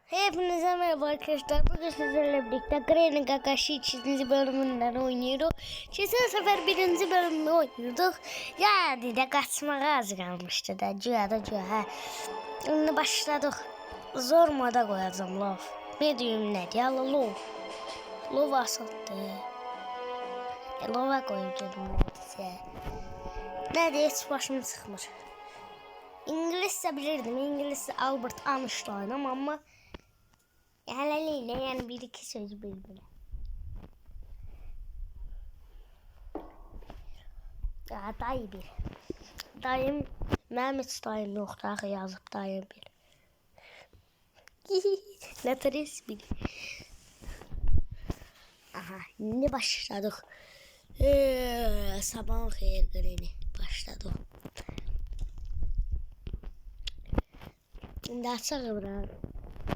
Hepinize merhaba arkadaşlar. Bugün sizlerle birlikte Granny Kakashi 2. bölümünden oynuyoruz. Geçen sefer 1. bölümünü oynuyorduk. Yani de kaçmağa az kalmıştı da. Cüya. Şimdi başladık. Zor moda koyacağım lov. Medium ne ya lov. Lov asıldı. Lova koyacağım neredeyse. Ne diye hiç başım sıkmır. İngilizce bilirdim. İngilizce Albert Einstein ama yani bir iki söz bildim. Ya dayı bir. Dayım Mehmet dayım yok daha yazıp dayım bir. Letteris bir. Aha ne başladık. Sabah hayır Granny başladık. Şimdi açalım bırak.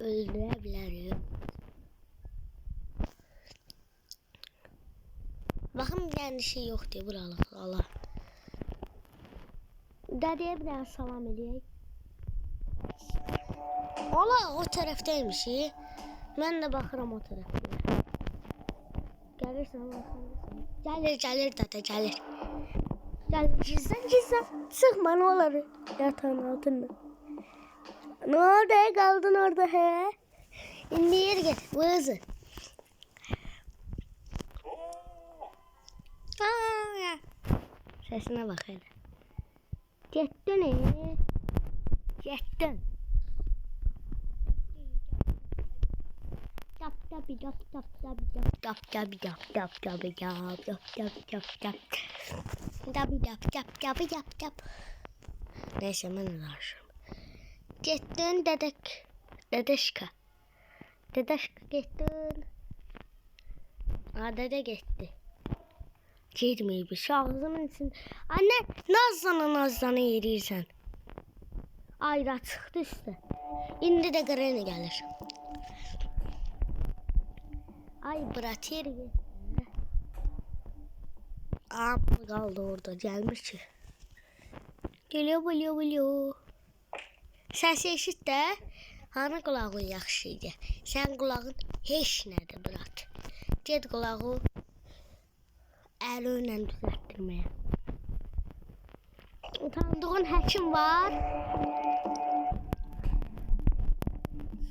Öldürebilirim. Bakın bir tane şey yok diye buralık Allah. Dedeye bir daha salam edeyim. Allah o taraftaymış iyi. Ben de bakırım o tarafa. Gelirsen bakalım. Gelir dede gelir. Gelir gizlen. Sıkma ne olur. Yatağın altında. Ne oldu kaldın orada he? İndi yer gel vızı. Sesine bak hele. Gettin Gettin. Neyse ben uğraşırım. Gettin Dedeşka gettin. Dede gitti. Girmeymiş ağzımın içinde. Anne nazlana yeriysen. Ayra çıktı işte. İndi de Granny gelir. Ay bırak yeri gel. Ama kaldı orada gelmiş ki. Geliyor. Səsi eşit də. Hanı qulağın yaxşı idi. Sən qulağın heç nədir bırak. Get qulağı əlinlə düzəltdirməyə. Tanıdığın həkim var.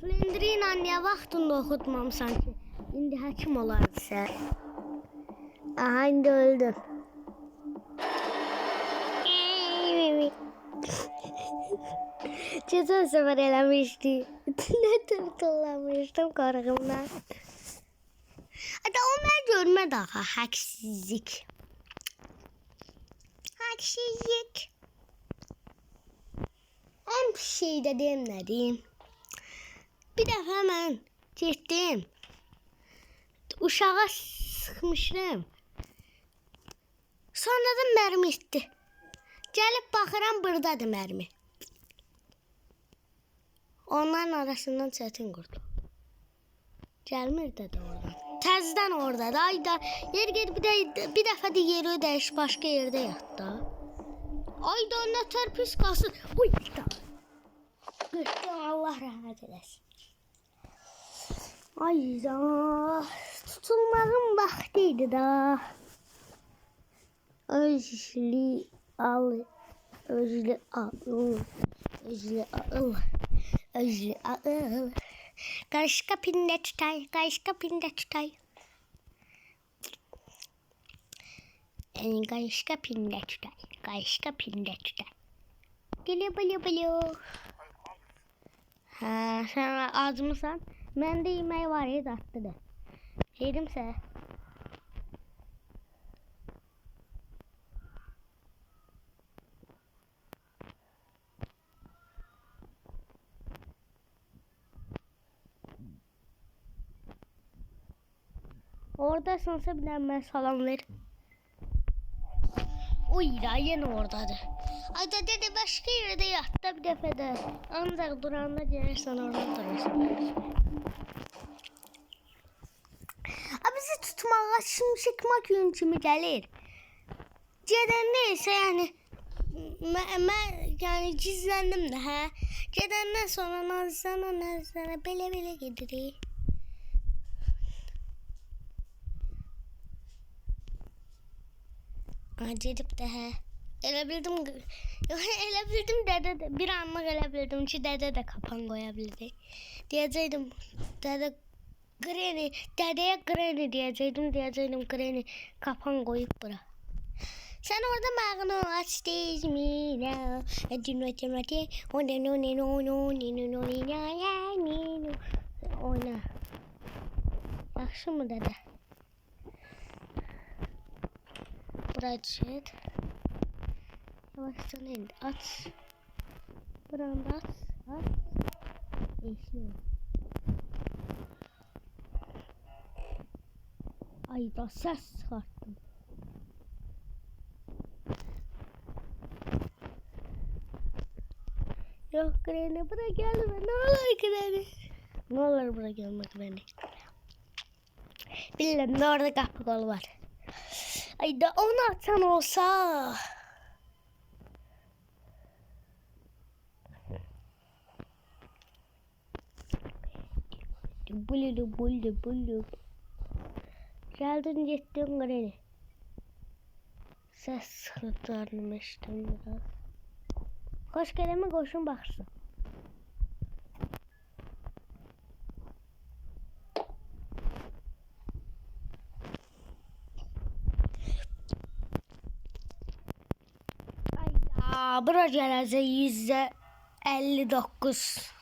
Slendrina niyə vaxtında oxutmamısan ki? İndi həkim olardı sən. Aha indi öldün. Geçen sefer eləmişdi. Ne tırtıllamıştım korkumdan. Hatta onlar görme daha haksızlık. En bir şey dediğim ne diyeyim. Bir defa ben gittim. Uşağa sıkmışdım. Sonra da mermi itti. Gelip bakıram buradadır mermi. Onların arasından çetin kurdu. Gelmir dedi oradan. Təzdən orada da. Ayda yer gel bir defa da yeri değiş başka yerde yattı. Ayda ne terpis kalsın. Uyda. Allah rahmet eylesin. Ayda tutulmağın vaxtıydı da. Özlü al. Karışka pinde tutay. Karışka pinde tutay. Geliyor. Ha sen ağzımısan. Ben de yemeği var ya attı da. Yedimse. Orada sansa bir ben salam ver. Uyra yine oradadır. Ay dede başka yerde yattı bir defa da. Ancak duranda gelirsen oradan durursun. Bizi tutmağa şimşek yöntemi gelir. Ceden neyse yani. Yani gizlendim de ha. Gedenden sonra nazlana bele gidirik. Gedib də hə. Elə bildim dədə bir anlıq elə bildim ki, dədə də kapan qoya bildi. Deyəcəydim dədə Granny, dədəyə Granny deyəcəydim Granny kapan qoyub bura. Sen orada mağını aç değil mi? Oyna. Yaxşı mı dədə? Buraya düşet. Yavaştan indi. Aç. Buranı da aç. Aç. Eşliyor. Ay da ses çıkarttım. Yok Granny buraya gelme. Ne olur Granny. Ne olur buraya gelme Granny. Bilmem orada kapı kolu var. Ay da onu açan olsa. Bulu. Geldin gittin Granny. Ses sıkıntılarını eşittim biraz. Koş geleme koşun baksın. Ayda bura gələcək %59.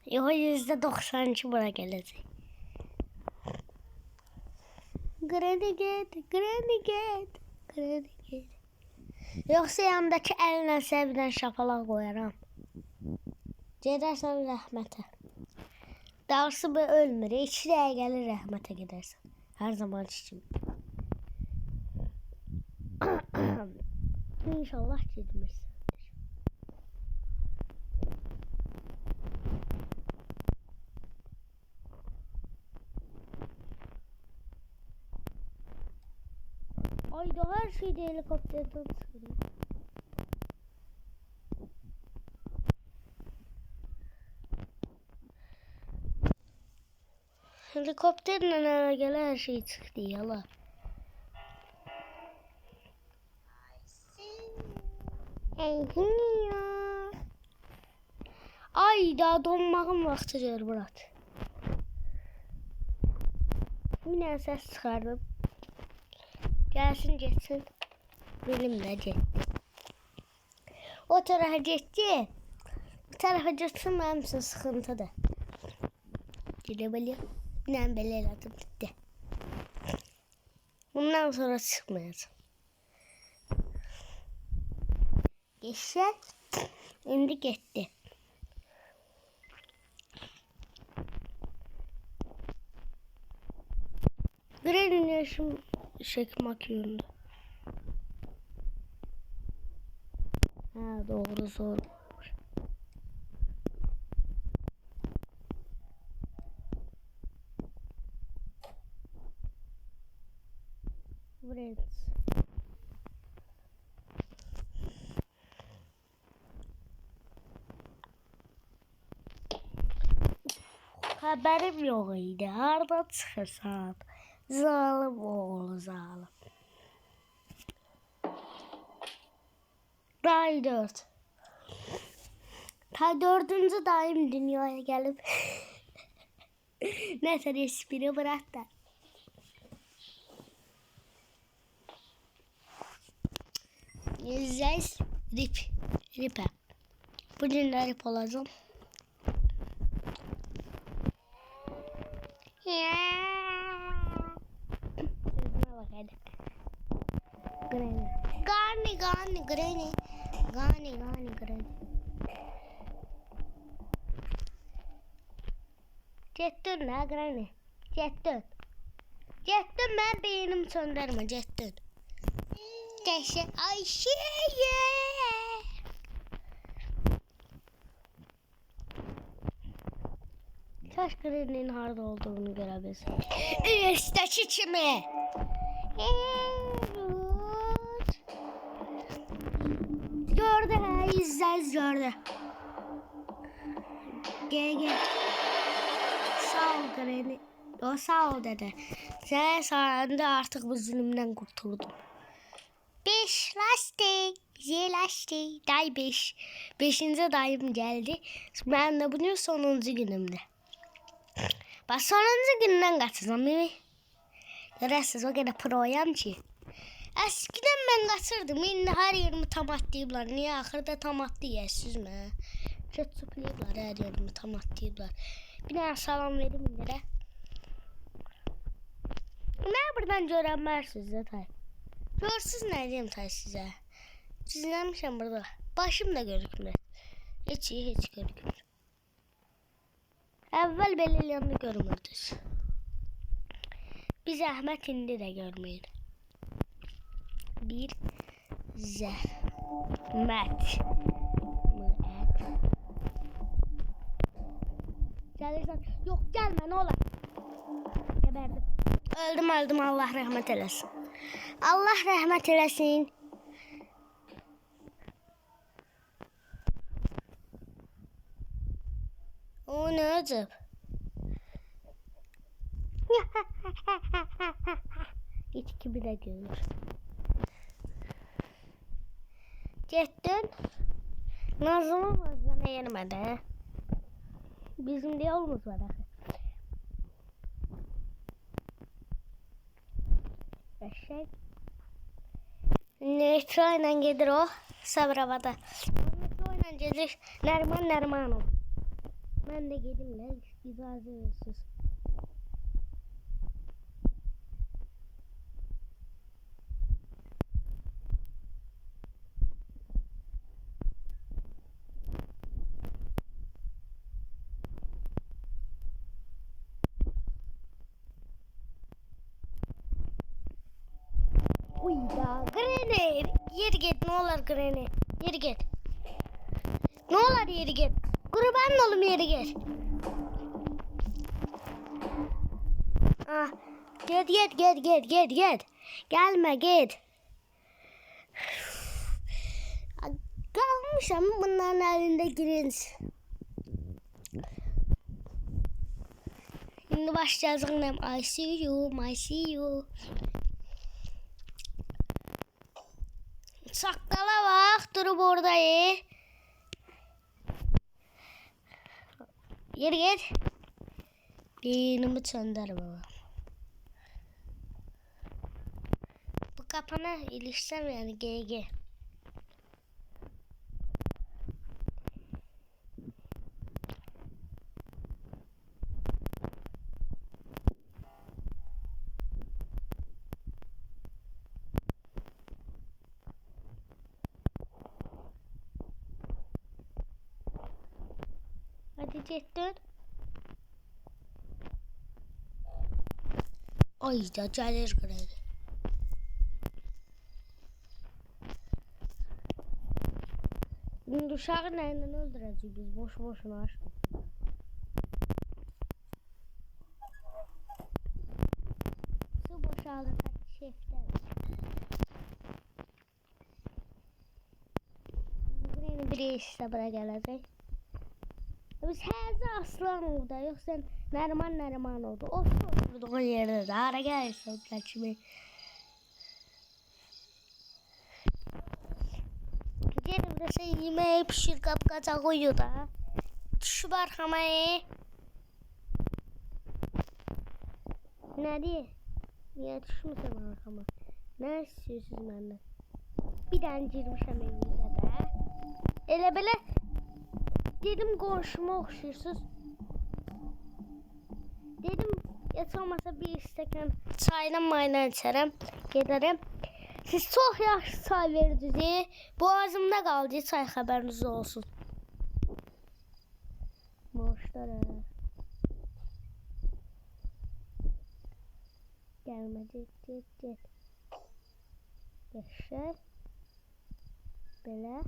Yox %92 bura gələcək. Granny get. Yoxsa yanındakı əlinlə səbirdən şapalaq qoyaram. Gedərsən rəhmətə. Dağısı bu ölmür. 2 dəqiqəli rəhmətə gedərsən. Hər zaman kimi. İnşallah getmirsən. Ayda her şeyde helikopterden çıkıyor. Helikopterle gelen her şey çıktı yala. Ayda donmağın vaxtıdır Murat. Yine ses çıkardım. Gelsin geçsin. Benim de geçti. O tarafa geçti. Bu tarafa geçsin benim için sıkıntıdır. Gidebiliyor. Ben böyle eladım gitti. Bundan sonra çıkmayacağım. Geçti. Şimdi gitti. Granny'nin yaşım çekmek yönünde. Ha doğru zor. Friends. Haberim yok idi. Harda çıkırsan. Zalim oğlu zalim. Day 4. Ta 4. daim dünyaya gelip neyse espri bırak da. Yazacağız ripe. Bugün de rip olacağım. Sözüne bak hadi. Granny. Granny. Cettin la Granny. Cettin ben beynim söndürme Cettin. Ayşe. Kaç Granny'nin harda olduğunu görebilirsin. Üstteki kimi? Gördü ha izleriz gördü. Gel. Sağ ol Granny. O sağ ol dedi. Sen sayende artık bu zulümden kurtuldum. 5 lastik. Lastik. Day 5. 5. dayım geldi. Ben de bunun sonuncu günümde. Ben sonuncu günden kaçacağım değil mi? Görəsiniz o kadar proyam ki. Eskiden ben kaçırdım. Şimdi her yerimi tam atlayıblar. Niye? Axırda tam atlayırsınız mı? Çöpçüpleyiblar her yerimi tam atlayıblar. Bir tane salam verim indirə. Ne buradan görənmərsiniz də tay. Görsünüz ne diyeyim tay sizə. Çizilmişəm burada. Başım da görükmür. Hiç görükmür. Əvvəl belə yanında görmürdünüz. Bir zəhmət indi də görməyin. Bir zəhmət. Gəlirsən. Yox, gəlmə, nə olar? Geberdim. Öldüm, Allah rəhmət eləsin. Allah rəhmət eləsin. O ne acaba? Hiç kimi de görür. Gettin. Nazımı yenmedi. Bizim de yolumuz var. Eşek. Nitro ile gelir o. Sabravada. Nitro ile gelir. Nerman o. Ben de geldim lan. İcazı verirsiniz. Uy ya Granny. Yeri git ne olur Granny. Yeri git. Ne olur yeri git. Kurban oğlum yeri git. Ah, git. Gelme git. Kalmışım bunların elinde girinç. Şimdi başlayacağım. I see you. Sakkala bak durup orada Yeri git. Beynimi söndür baba. Bu kapana ilişsem yani GG. Hadi cidden. Ay da gelir Granny. Şimdi uşağı neyle öldüreceğiz biz boşuna aşkım. Su boşaldı şefler. Granny biri işte buraya gelecek. Biz her aslan oldu. Yok sen Nerman oldu. Oturduğun yerde de ara gelirse kaçmayı. Gelin de sen yemeği pişir kapkaca koyuyor da. Şu barkamayı. Ne diye? Niye düşmüşsün arkama? Ne istiyorsunuz benden? Bir tane girmişəm evinize de. Elə belə dedim qonşuma oxşayırsınız. Dedim heç olmasa bir stəkan çayla mayla içərəm, gedərəm. Siz çox yaxşı çay verdiniz. Boğazımda qaldı çay xəbəriniz olsun. Moşlara. Gəlmə, get. Yaşar. Belə.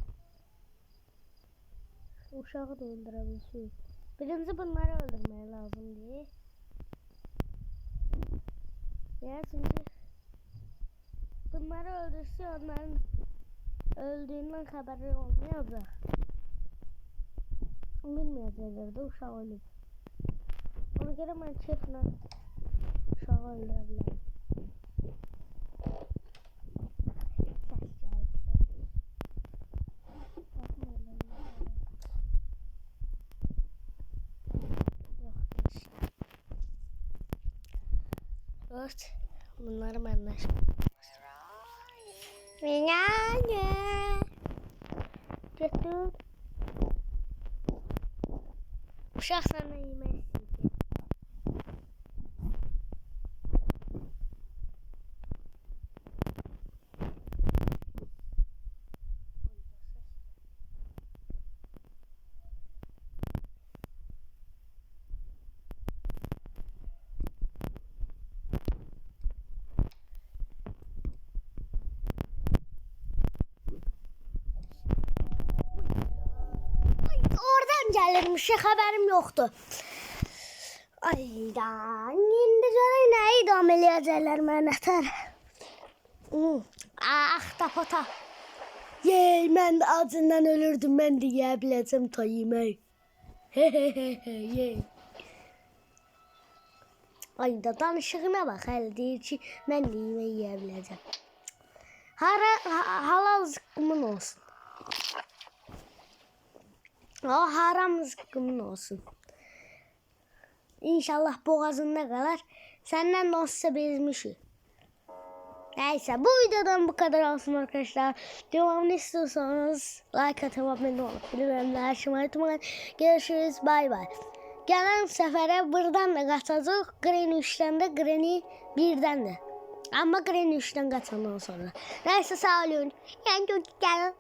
Uşağı da öldürebilsin. Birinci bunları öldürmeye lazım diye. Ya çünkü bunları öldürse onların Öldüğünden haberi olmayacak. Bilmeyecekler de uşaq ölüb. Ona göre ben çiftlə uşağı öldürürlər. Səs gəldi. Evet, bunları məndən Minane. Götür. Uşaq sana yemək istəyir. Oradan gəlirmiş, xəbərim yoxdur. Aydan, indi görək nə idam eləyəcəklər mənə tər. Ahtapota. Yey, mən acından ölürdüm, mən də yeyə biləcəm ta yemək. Yey. Ayda danışığına bax, hələ deyir ki, mən də yemək yeyə biləcəm. Halal zıqqımın olsun. O haram zıkkımın olsun. İnşallah boğazında kalır. Senden olsa bezmişi. Neyse bu videodan bu kadar olsun arkadaşlar. Devamını istiyorsanız like atıp abone olup bildirimleri açmayı unutmayın. Görüşürüz, bay bay. Gelen sefere buradan da kaçacaq. Granny 3'ten de Granny 1'den de. Ama Granny 3'ten kaçandan sonra. Neyse sağ olun. Yani çok güzel.